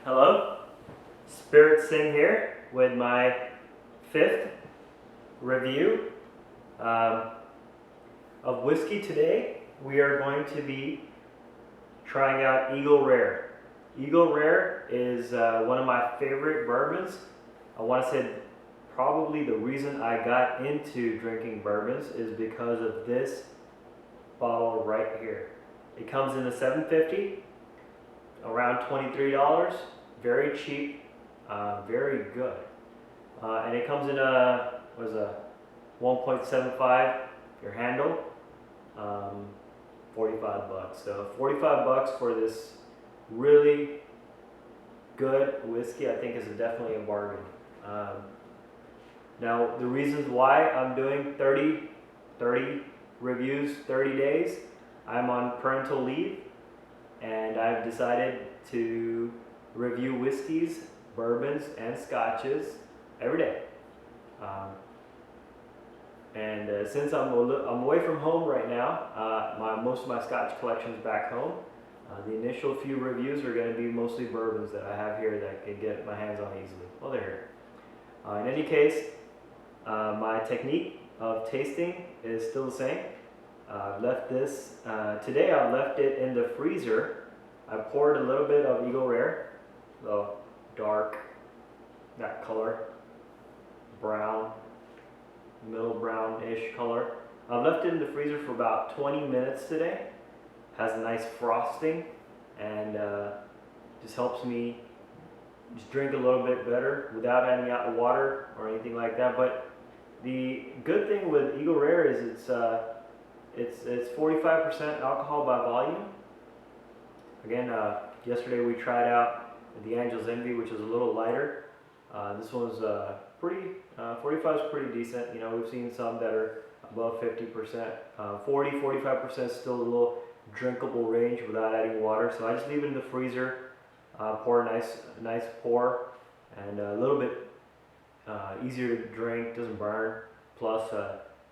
Hello, Spirit Sing here with my fifth review of whiskey. Today we are going to be trying out Eagle Rare. Eagle Rare is one of my favorite bourbons. I want to say probably the reason I got into drinking bourbons is because of this bottle right here. It comes in a 750, around $23. Very cheap, very good, and it comes in a 1.75 your handle, 45 bucks. So 45 bucks for this really good whiskey, I think, is definitely a bargain. Now the reasons why I'm doing 30 reviews, 30 days. I'm on parental leave, and I've decided to review whiskeys, bourbons, and scotches every day. Since I'm away from home right now, most of my scotch collection is back home. The initial few reviews are going to be mostly bourbons that I have here that I can get my hands on easily. Well, they're here. In any case, my technique of tasting is still the same. Left this today. I left it in the freezer. I poured a little bit of Eagle Rare, the dark, that color, brown, middle brownish color. I've left it in the freezer for about 20 minutes today. Has a nice frosting, and just helps me just drink a little bit better without any water or anything like that. But the good thing with Eagle Rare is it's 45% alcohol by volume. Again, yesterday we tried out the Angel's Envy, which is a little lighter. This one's 45 is pretty decent. You know, we've seen some that are above 50%. 45% is still a little drinkable range without adding water. So I just leave it in the freezer, pour a nice pour, and a little bit easier to drink, doesn't burn. Plus,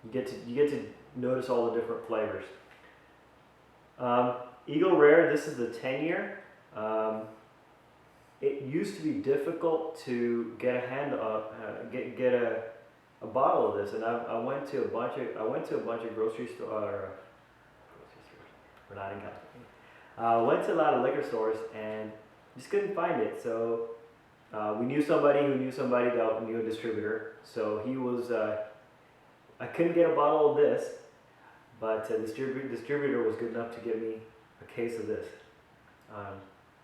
you get to notice all the different flavors. Eagle Rare, this is the 10-year. It used to be difficult to get get a bottle of this, and I went to a bunch of grocery stores. We're not in California. Went to a lot of liquor stores and just couldn't find it. So we knew somebody who knew somebody that knew a distributor. So he was. I couldn't get a bottle of this, but the distributor was good enough to give me a case of this.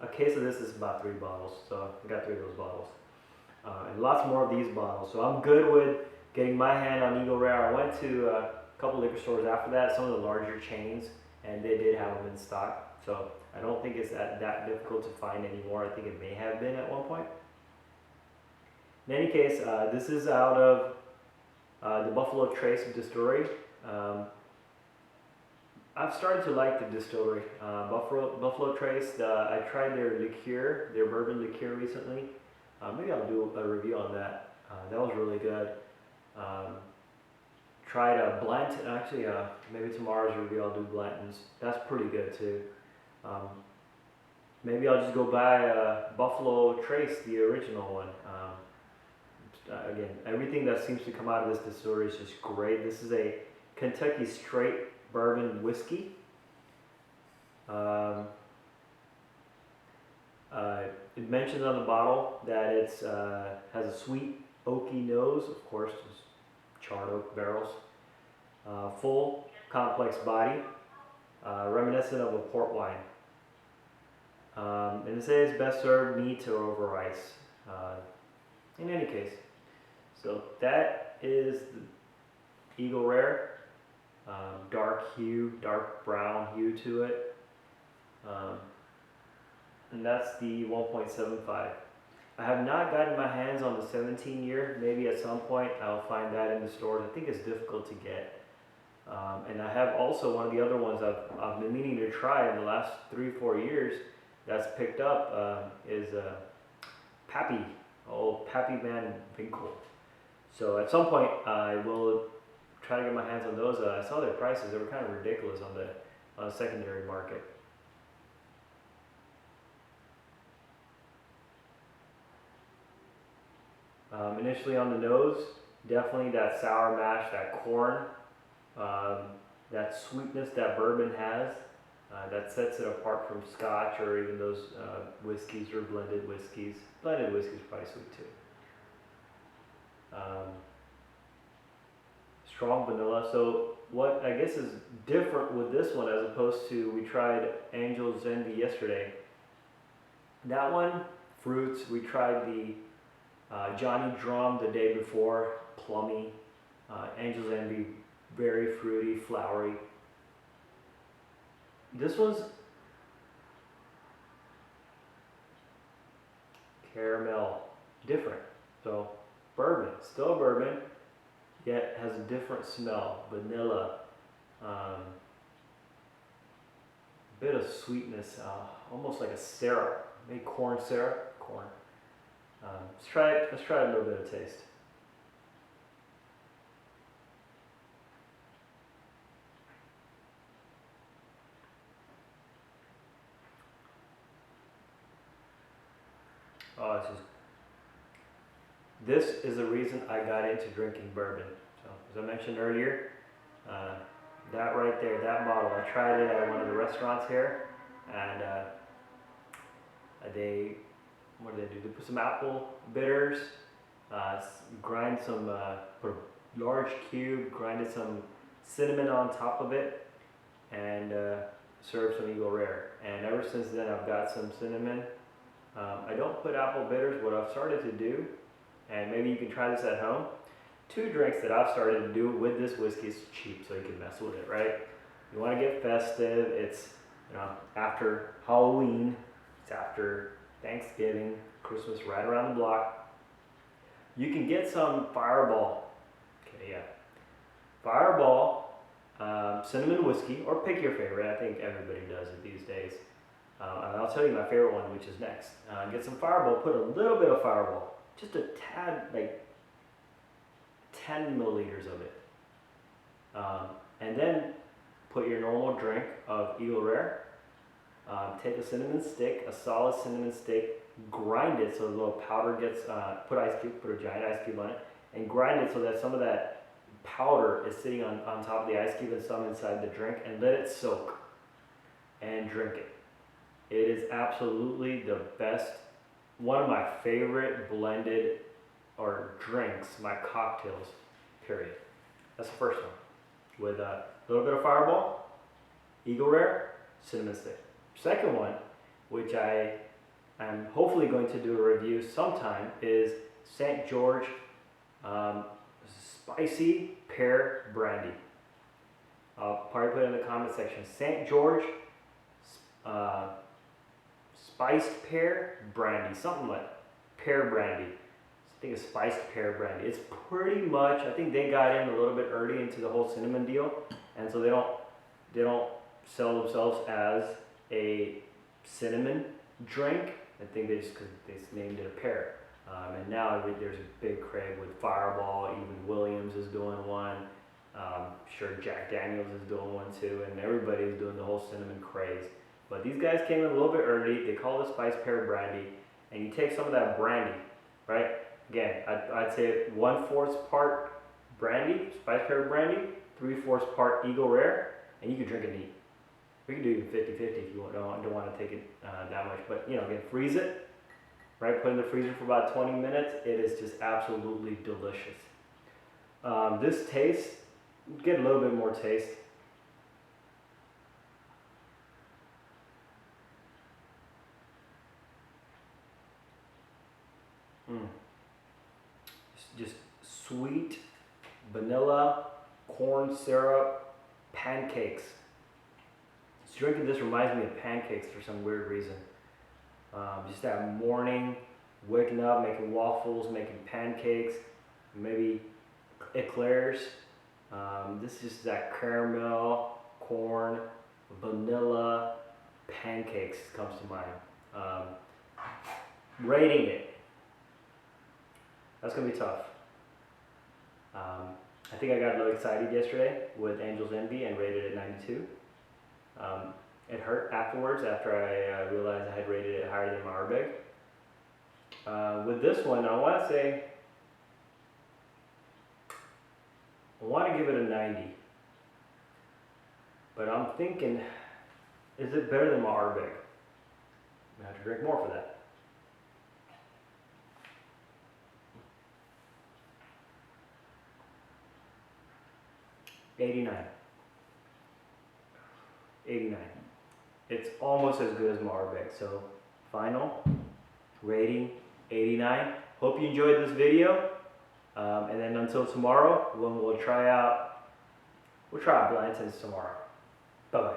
A case of this is about 3 bottles, so I got 3 of those bottles. And lots more of these bottles. So I'm good with getting my hand on Eagle Rare. I went to a couple liquor stores after that, some of the larger chains, and they did have them in stock. So I don't think it's that difficult to find anymore. I think it may have been at one point. In any case, this is out of the Buffalo Trace Distillery. I've started to like the distillery. Buffalo Trace, I tried their liqueur, their bourbon liqueur recently. Maybe I'll do a review on that. That was really good. Tried a Blanton, actually maybe tomorrow's review I'll do Blanton's. That's pretty good too. Maybe I'll just go buy Buffalo Trace, the original one. Again, everything that seems to come out of this distillery is just great. This is a Kentucky straight bourbon whiskey. It mentions on the bottle that it has a sweet oaky nose, of course, just charred oak barrels. Full complex body, reminiscent of a port wine. And it says best served neat or over ice. In any case, so that is the Eagle Rare. Dark brown hue to it, and that's the 1.75. I have not gotten my hands on the 17-year. Maybe at some point I'll find that in the stores. I think it's difficult to get, and I have also one of the other ones I've been meaning to try in the last 3-4 years that's picked up is Pappy Van Winkle. So at some point I will try to get my hands on those. I saw their prices; they were kind of ridiculous on the secondary market. Initially on the nose, definitely that sour mash, that corn, that sweetness that bourbon has, that sets it apart from Scotch or even those whiskeys or blended whiskeys. Blended whiskey's probably sweet too. Strong vanilla. So what I guess is different with this one as opposed to, we tried Angel's Envy yesterday. That one, fruits. We tried the Johnny Drum the day before, plummy. Angel's Envy, very fruity, flowery. This one's caramel, different. So bourbon, still bourbon, yet has a different smell. Vanilla, bit of sweetness, almost like a syrup, maybe corn syrup, corn. Let's try it. Let's try a little bit of taste. Oh, this is the reason I got into drinking bourbon. So, as I mentioned earlier, that right there, that bottle, I tried it at one of the restaurants here, and what do? They put some apple bitters, grind some, put a large cube, grinded some cinnamon on top of it, and served some Eagle Rare. And ever since then, I've got some cinnamon. I don't put apple bitters. What I've started to do, and maybe you can try this at home, 2 drinks that I've started to do with this whiskey. It's cheap, so you can mess with it, right? You want to get festive. It's, after Halloween. It's after Thanksgiving, Christmas, right around the block. You can get some Fireball. Okay, yeah. Fireball, cinnamon whiskey, or pick your favorite. I think everybody does it these days. And I'll tell you my favorite one, which is next. Get some Fireball, put a little bit of Fireball, just a tad, like 10 milliliters of it. And then put your normal drink of Eagle Rare. Take a cinnamon stick, a solid cinnamon stick, grind it so the little powder gets, put a giant ice cube on it, and grind it so that some of that powder is sitting on top of the ice cube and some inside the drink, and let it soak, and drink it. It is absolutely the best, one of my favorite blended or drinks, my cocktails, period. That's the first one. With a little bit of Fireball, Eagle Rare, cinnamon stick. Second one, which I am hopefully going to do a review sometime, is St. George Spicy Pear Brandy. I'll probably put it in the comment section. St. George Spiced Pear Brandy, something like pear brandy. I think it's spiced pear brandy. It's pretty much, I think they got in a little bit early into the whole cinnamon deal, and so they don't sell themselves as a cinnamon drink. I think they named it a pear. And now there's a big crave with Fireball. Even Williams is doing one. Sure, Jack Daniels is doing one too, and everybody's doing the whole cinnamon craze. But these guys came in a little bit early. They call it spiced pear brandy, and you take some of that brandy, right? Again, I'd say 1/4 part brandy, spiced pear brandy, 3/4 part Eagle Rare, and you can drink it neat. We can do even 50-50 if you don't want to take it that much. But again, freeze it, right? Put it in the freezer for about 20 minutes. It is just absolutely delicious. This taste, get a little bit more taste. Just sweet vanilla, corn syrup, pancakes. Drinking this reminds me of pancakes for some weird reason. Just that morning, waking up, making waffles, making pancakes, maybe eclairs. This is that caramel, corn, vanilla, pancakes comes to mind. Rating it. That's going to be tough. I think I got a little excited yesterday with Angel's Envy and rated it 92. It hurt afterwards after I realized I had rated it higher than my Ardbeg. With this one, I want to say I want to give it a 90. But I'm thinking, is it better than my Ardbeg? I have to drink more for that. $89. $89. It's almost as good as my Ardbeg. So final rating 89. Hope you enjoyed this video. And then until tomorrow, when we'll try out Blanton's tomorrow. Bye bye.